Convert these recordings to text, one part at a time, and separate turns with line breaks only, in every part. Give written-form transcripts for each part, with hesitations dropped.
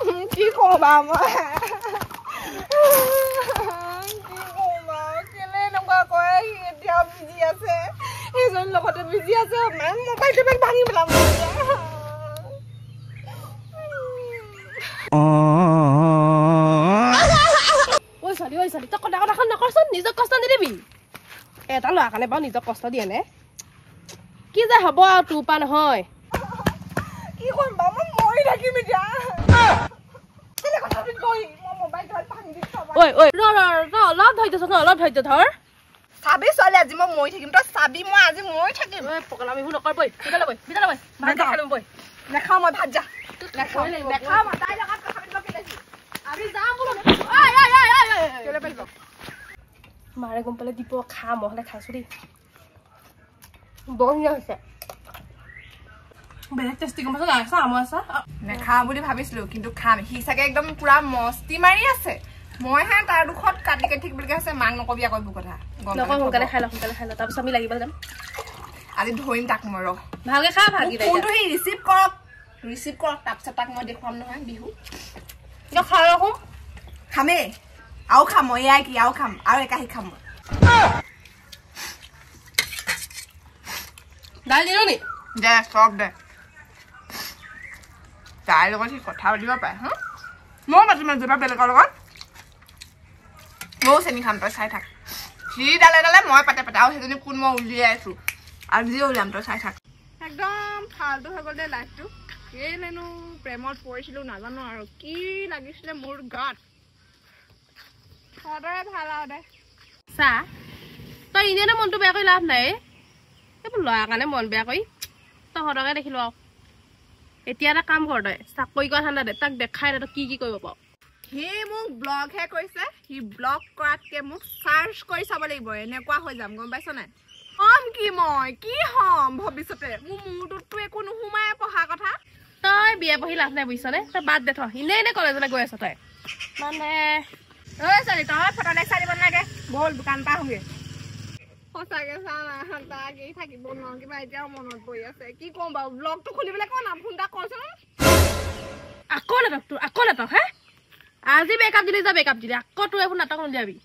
কি কবা মই কি কবা কেলে নকা কয় এতিয়া বিজি আছে এজন লগতে বিজি আছে মোবাইলটো ভাঙি পেলাম ঐ ছোৱালী তই কথা নকৰচোন নিজক কষ্ট নিদিবি এটা ল'ৰা কাৰণে বাৰু নিজক কষ্ট দিয়ে নে কি যে হ'ব আৰু তোৰ পৰা নহয় কি কৰিম বাৰু মই মৰি থাকিম এতিয়া অলপ ধৈৰ্য ধৰ চাবি ছোৱালী আজি মই মৰি থাকিম তই চাবি মই আজি মৰি থাকিম পকলা বিহু নকৰ বৈ ভিতৰলৈ বৈ ভাত খাই বৈ নেখাওঁ মই ভাত যা নেখাওঁ তাই লগত কথা পাতিব পেলাইছো আমি যাম বোলো কেলে পাতিব মাৰে গম পালে দিব খা মহলে খাইছো দেই বৰ ধুনীয়া হৈছে বেলেগ টেষ্টি গম পাইছ নাই আমৰ আচাৰ নেখাওঁ বুলি ভাবিছিলো কিন্তু খাম সি চাগে একদম পুৰা মস্তি মাৰি আছে মই হে তাৰ দুখত কাটি থাকিবলগীয়া হৈছে মাক নকবি আকৌ এইবোৰ কথা সোনকালে খাই ল তাৰপিছত আমি লাগিব যাম আজি ধৰিম তাক মই ৰ ভালকে খা ভাগিদাই ফোনটো সি ৰিচিভ কৰক তাৰপিছত তাক মই দেখুৱাম নহয় বিহু খাই ৰাখোঁ খামেই আৰু খাম মই এয়াই কি আৰু খাম আৰু একাহি খাম মই দাল দিলো নি দে চব দে তাইৰ লগত সি কথা পাতিব পাৰে হা ময়ো পাতিম যেনিবা বেলেগৰ লগত ময়ো চেনি খাম তই চাই থাক সি ডালে মই পাতে আৰু সেইজনী কোন মই উলিয়াই আছো আজিও উলিয়াম তই চাই থাক একদম ফাল্টু হৈ গ'ল দে লাইফটো কেলেনো প্ৰেমত পৰিছিলো নাজানো আৰু কি লাগিছিলে মোৰ গাত সদায় ভাল আৰু দে চা তই এনেই মনটো বেয়া কৰি লাভ নাই এইবোৰ ল'ৰা কাৰণে মন বেয়া কৰি তহঁতকে দেখিলো আৰু এতিয়া এটা কাম কৰ তই চাকৰি কৰা ঠাণ্ডা দে তাক দেখাই দে তই কি কৰিব পাৰ সি মোক ব্লগহে কৰিছে সি ব্লগ কৰাতকে মোক চাৰ্চ কৰি চাব লাগিব এনেকুৱা হৈ যাম গম পাইছ নাই হম কি মই কি হম ভৱিষ্যতে মোৰ মূৰটোততো একো নোসোমাই পঢ়া কথা তই বিয়া পঢ়ি লাভ নাই বুজিছনে তই বাদ দে থ এনে কলেজলৈ গৈ আছ তই মানে ঐ ছোৱালী তই ফটো চাই দিব নালাগে ব'ল দোকান পৰা আহোঁগে সঁচাকে চা না তাক এই থাকিব নোৱাৰো কিবা এতিয়াও মনত পৰি আছে কি ক'ম বাৰু ব্লগটো খুলিবলৈ কোৱা না ফোন এটা কৰচোন আকৌ নাটক হে আজি বেকআপ দিলি আকৌ তোৰ এখন নাটক উলিয়াবি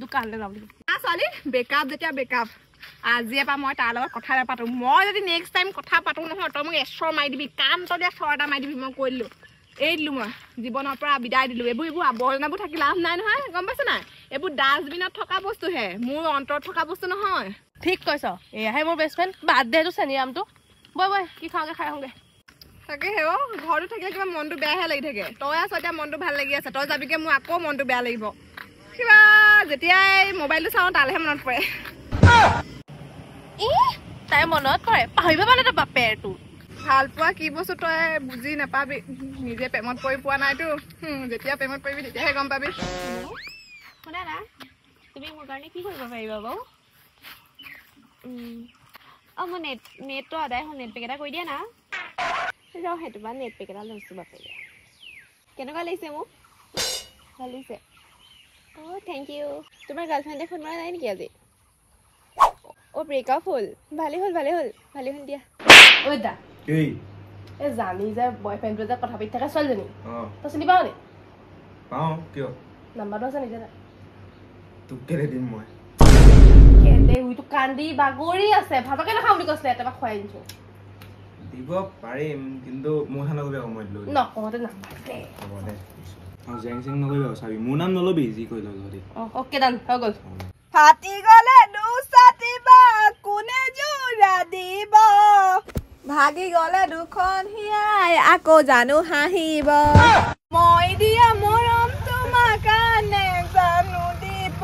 দোকানলৈ যাম ছোৱালী বেকআপ আজিয়ে পৰা মই তাৰ লগত কথা নাপাতো মই যদি নেক্সট টাইম কথা পাতো নহয় তই মোক এচৰ মাৰি দিবি কাম তই দিয়া চৰ এটা মাৰি দিবি মই কৈ দিলো এই দিলো মই জীৱনৰ পৰা বিদায় দিলো এইবোৰ আৱৰ্জনাবোৰ থাকি লাভ নাই নহয় গম পাইছ নাই এইবোৰ ডাষ্টবিনত থকা বস্তুহে মোৰ অন্তৰত থকা বস্তু নহয় ঠিক কৈছ এয়াহে মোৰ বেষ্ট ফ্ৰেণ্ড বাদ দে এইটো চেনিৰামটো বই কি খাওঁগে খাই আহোঁগে তাকে হে ঘৰটো থাকিলে কিবা মনটো বেয়াহে লাগি থাকে তই আছ এতিয়া মনটো ভাল লাগি আছে তই যাবিগে মোৰ আকৌ মনটো বেয়া লাগিব কিবা যেতিয়াই মোবাইলটো চাওঁ তালৈহে মনত পৰে তাই মনত পৰে পাহৰিব মানে তই বাপেৰটো ভাল পোৱা কি বস্তু তই বুজি নাপাবি নিজে প্ৰেমত পৰি পোৱা নাইতো যেতিয়া প্ৰেমত পৰিবি তেতিয়াহে গম পাবি শুনা না তুমি মোৰ কাৰণে কি কৰিব পাৰিবা বাৰু
মই নেটটো আদায় হ'ল নেট পেক এটা কৰি দিয়া না যাওঁ সেইটো বা নেট পেক এটা লৈছোঁ বাপেকে কেনেকুৱা লাগিছে মোক ভাল লাগিছে থেংক ইউ তোমাৰ গাৰ্লফ্ৰেণ্ডে ফোন মৰা নাই নেকি আজি ব্ৰেকআপ হ'ল ভালেই হ'ল দিয়া
ঐ দা এই জানি যে বয়ফ্ৰেণ্ডটোৱে যে কথা পাতি থাকে ছোৱালীজনী তই চিনি পাৱ নি
পাওঁ কিয়
নাম্বাৰটো আছে নিজে
তোক কেলে দিম মই
কেলে উইটো কান্দি বাগৰি আছে ভাতকে নাখাওঁ বুলি কৈছিলে এটাবা খুৱাই দিছোঁ
দিব পাৰিম কিন্তু মোৰ নাম নকবি আকৌ মই দিলোঁ
নকওঁতে নাম্বাৰ দে
হ'ব দে জেং চেং নকৰিবি আৰু চাবি মোৰ নাম নল'বি যি কৈ লওঁ যদি
অ'কে ডান হৈ গ'ল
ফাটি গলে দুচাতিবা কোনে জোৰা দিব ভাগি গলে দুখন হিয়াই আকৌ জানো হাঁহিব মই দিয়া মৰম তোমাৰ কাৰণে জানো দিব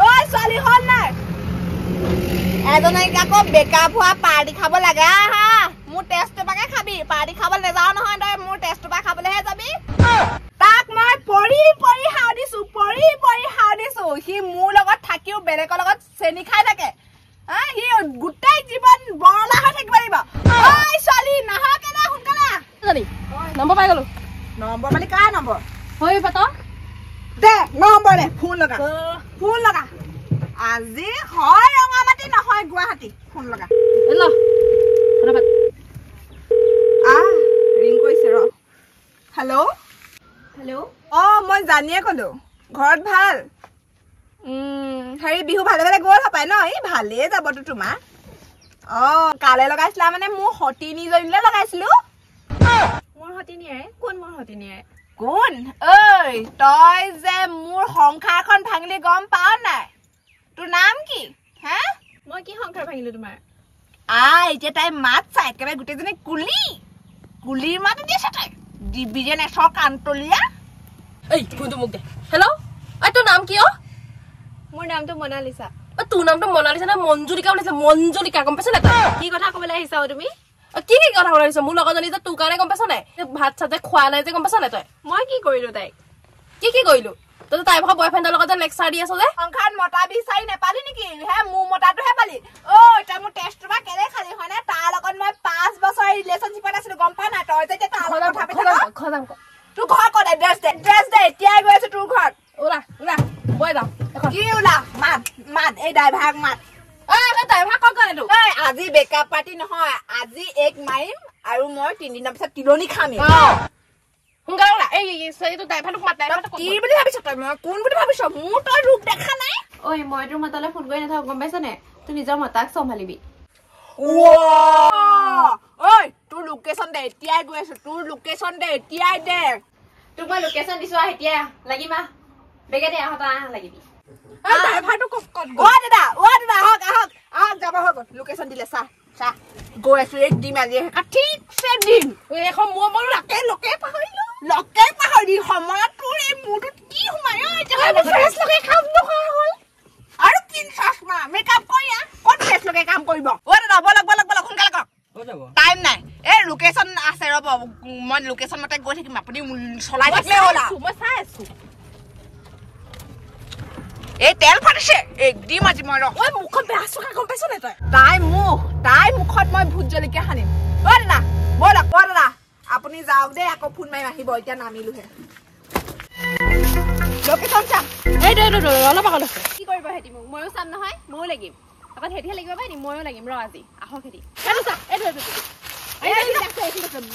ঐ ছোৱালী হ'ল নাই এজনীক আকৌ বেকআপ হোৱা পাৰ্টি খাব লাগে আহা মোৰ টেষ্টটো পাকে খাবি পাৰ্টি খাব নাযাওঁ নহয় তই মোৰ টেষ্টটো পা খাবলৈহে যাবি তাক মই পৰি দিছো সি মোৰ লগত থাকিও বেলেগৰ লগত চেনি খাই থাকে সি গোটেই জীৱন বৰলা হৈ থাকিব লাগিব ঐ ছোৱালী নাহা কেনে সোনকালে
নম্বৰ পাই গলো
নম্বৰ মানে কাৰ নম্বৰ
হৈ পাত
দে নম্বৰ দে ফোন লগা আজি হয় ৰঙামাটি নহয় গুৱাহাটী ফোন লগা ৰিং কৰিছে ৰ হেল্ল'
হেল্ল'
মই জানিয়ে কলো ঘৰত ভাল হেৰি বিহু ভালে ভালে গ'ল হপাই ন এই ভালেই যাবতো তোমাৰ কালে লগাইছিলা মানে মোৰ সতিনীজনীলে লগাইছিলো
মোৰ সতিনীয়ে কোন মোৰ সতিনীয়ে
কোন ঐ তই যে মোৰ সংসাৰখন ভাঙিলি গম পাৱ নাই তোৰ নাম কি হে
মই কি সংসাৰ ভাঙিলো তোমাৰ
এতিয়া তাই মাত চাই একেবাৰে গোটেইজনী কুলিৰ মাত দিছে তাই ডিভিজন এছৰ কান্তলীয়া
এই ফোনটো মোক দে হেল্ল' তোৰ নাম কি
মোৰ নামটো মনালিছা
তোৰ নামটো মনালিছা না মঞ্জুলিকা ওলাইছে মঞ্জুলিকা গম পাইছ নাই তই
কি কথা ক'বলৈ আহিছা তুমি
কি কথা ওলাইছ মোৰ লগৰজনী যে তোৰ কাৰণে গম পাইছ নাই ভাত চাত খোৱা নাই যে গম পাইছ নাই তই
মই কি কৰিলো তাইক
কি কৰিলো তই তাই ভাগৰ বয়ফ্ৰেণ্ডৰ লগত লেকচাৰ দি আছ যে
সংসাৰত মতা বিচাৰি নেপালি নেকি হে মোৰ মতাটোহে পালি তই মোৰ টেষ্টটো বা কেলে খালি হয় নে তাৰ লগত মই 5 বছৰ ৰিলেশ্যনশ্বিপত আছিলো গম পা নাই তই যে তাৰ লগত কথা পাতি তোৰ ঘৰ ক'ত ড্ৰেছ দে এতিয়াই গৈ আছো তোৰ ঘৰত
ওলা বৈ যাওঁ
কি ওলা মাত এই ড্ৰাইভাৰক মাত
ড্ৰাইভাৰ ক'ত গ'ল এইটো
আজি বেকআপ পাৰ্টি নহয় আজি এক মাৰিম আৰু মই 3 দিনৰ পিছত তিলনি খাম
সোনকালে ওলা এইটো ড্ৰাইভাৰটোক মাত
কি বুলি ভাবিছ তই মই কোন বুলি ভাবিছ মোৰ তই ৰূপ দেখা নাই
ঐ মই তোৰ মতালৈ ফোন কৰি নাথাকো গম পাইছ নে তোৰ নিজৰ মতাক চম্ভালিবি
তোৰ লোকেশ্যন দে এতিয়াই গৈ আছো তোৰ লোকেশ্যন দে এতিয়াই দে
তোক মই লোকেশ্যন দিছো এতিয়া লাগিমা বেগে দে আহত লাগিবি
ড্ৰাইভাৰটো দাদা আহক যাব হৈ গ'ল লোকেশ্যন দিলে চাহ গৈ আছো এক দিম আজি ঠিকছে দিম
এখন মই লোকে পাহৰিলো
পাহৰি সময়ত তোৰ এই মূৰটোত কি সোমাই কাম নকৰা হ'ল আৰু চশমা মেকআপ কৰি ক'ত ফেচ লগাই কাম কৰিব দাদা বলক সোনকালে কৰক টাইম নাই এই লোকেশ্যন আছে ৰ'ব মই লোকেশ্যন মতে গৈ থাকিম আপুনি চলাই থাকিলে হ'ল
মই চাই আছো
এই তেল ফাটিছে একদিম আজি মই
মুখখন বেয়া চকা গম পাইছ নাই তই
তাই মুখত মই ভোট জলকীয়া সানিম দাদা বলক দাদা আপুনি যাওক দেই আকৌ ফোন মাৰি আহিব এতিয়া নামিলোহে লোকেশ্যন চা
অলপ আগত আছে
কি কৰিব হেতি মোক ময়ো চাম নহয় ময়ো লাগিম আকৌ হেতিহে লাগিব পাই নি ময়ো লাগিম ৰ আজি আহক হেতি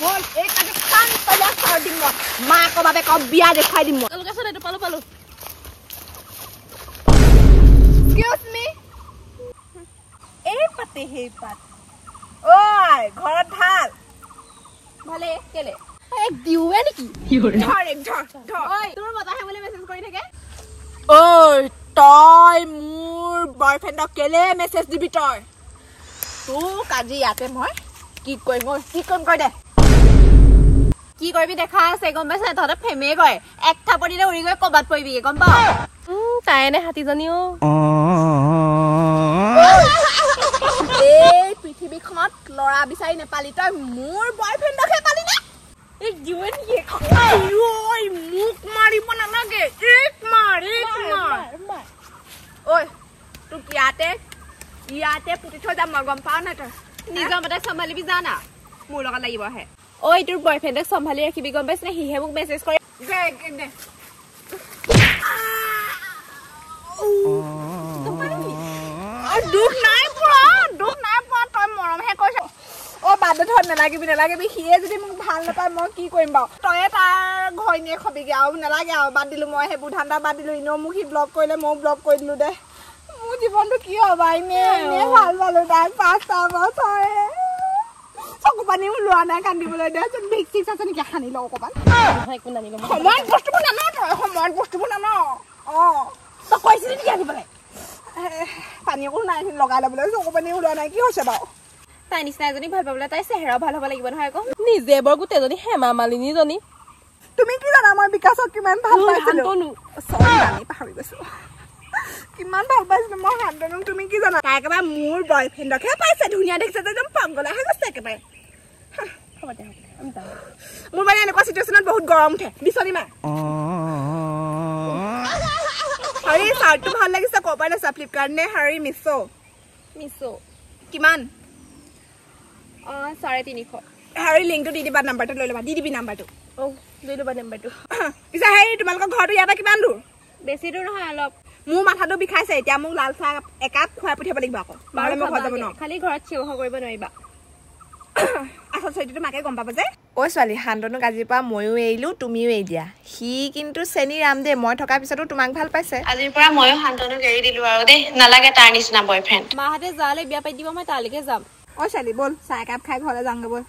বল এই দিম মাকৰ বাবে কম বিয়া দেখুৱাই দিম মই
লোকেশ্যন এইটো পালো
Excuse me. এই পাতে সেই পাত ঘৰত ভাল
ভালে কেলে
এক দিওৱে নেকি
তোৰ মতাহে বুলি মেছেজ কৰি থাকে
তই মোৰ বয়ফ্ৰেণ্ডক কেলে মেছেজ দিবি তই তোক আজি ইয়াতে মই কি কৰিম কৈ দে
কি কৰিবি দেখা আছে গম পাইছ নাই তহঁতে ফেমে কয় এক থাপৰ দিলে উৰি গৈ ক'বাত পৰিবিগে গম পাৱ
তাই এনে হাতীজনীও
এই পৃথিৱীখনত ল'ৰা বিচাৰি নেপালি তই মোৰ বয়ফ্ৰেণ্ডকহে পালি নে মোক মাৰিব নালাগে তোক ইয়াতে পুতি থৈ যাম মই গম পাৱ নাই তই
নিজৰ মতে চম্ভালিবি জানা মোৰ লগত লাগিব আহে ঐ তোৰ বয়ফ্ৰেণ্ডক চম্ভালি ৰাখিবি গম পাইছ নে সিহে মোক মেছেজ কৰে
দুখ নাই পোৱা তই মৰমহে কৈছ বাদে ধৰ নালাগিবি সিয়ে যদি মোক ভাল নাপায় মই কি কৰিম বাৰু তয়ে তাৰ ঘৈণীয়েক হবিগে আৰু নালাগে আৰু বাদ দিলো মই সেইবোৰ ধান্দা বাদ দিলো এনেও মোক সি ব্লক কৰিলে ময়ো ব্লক কৰি দিলো দে মোৰ জীৱনটো কি হ'ব এনে ভাল পালো তাই 5টা বছৰ চকু পানীও লোৱা নাই কান্দিবলৈ দেচোন ভিক চিক্স আছে নেকি সানি লওঁ অকণমান সময়ত বস্তুবোৰ নান তই কৈছিলি নেকি আনিবলৈ পানী অকো নাই লগাই ল'বলৈ চকু পানীও লোৱা নাই কি হৈছে বাৰু
তাই নিচিনা এজনী ভাল পাবলৈ তাই চেহেৰাও ভাল হ'ব লাগিব নহয় আকৌ
নিজে বৰ গোটেইজনী হেমা মালিনীজনী
তুমি কি জানা মই বিকাশক কিমান ভাল পাইছিলো পাহৰি গৈছো কিমান ভাল পাইছিলো মই শান্তনুক তুমি কি জানা তাই একেবাৰে মোৰ বয়ফ্ৰেণ্ডকহে পাইছে ধুনীয়া দেখিছে একদম পাগলাহে গৈছে একেবাৰে মোৰ মানে এনেকুৱা চিটুৱেশ্যনত বহুত গৰম উঠে বিচনী মাৰ হাৰি চাৰ্টটো ভাল লাগিছে ক'ৰ পৰা লৈছা ফ্লিপকাৰ্ট নে হাৰি মিছো কিমান
350
হাৰি লিংকটো দি দিবা নাম্বাৰটো লৈ ল'বা দি দিবি নাম্বাৰটো
লৈ ল'বা নাম্বাৰটো
পিছে হেৰি তোমালোকৰ ঘৰটো ইয়াতে কিমান দূৰ
বেছি দূৰ নহয় অলপ
মোৰ মাথাটো বিষাইছে এতিয়া মোক লাল চাহ একাপ খুৱাই পঠিয়াব লাগিব আকৌ নহ'লে মই ঘৰত যাব নোৱাৰো
খালি ঘৰত চিঞৰ কৰিব নোৱাৰিবা
আচল চৰিত্ৰটো মাকে গম পাব যে ঐ ছোৱালী শান্তনুক আজিৰ পৰা ময়ো এৰিলো তুমিও এৰি দিয়া সি কিন্তু চেনি ৰাম দে মই থকাৰ পিছতো তোমাক ভাল পাইছে
আজিৰ পৰা ময়ো শান্তনুক এৰি দিলো আৰু দেই নালাগে তাৰ নিচিনা বয়ফ্ৰেণ্ড মাহঁতে যালে বিয়া পাতি দিব মই তালৈকে যাম
ঐ ছোৱালী ব'ল চাহ একাপ খাই ঘৰলৈ যাওঁগৈ ব'ল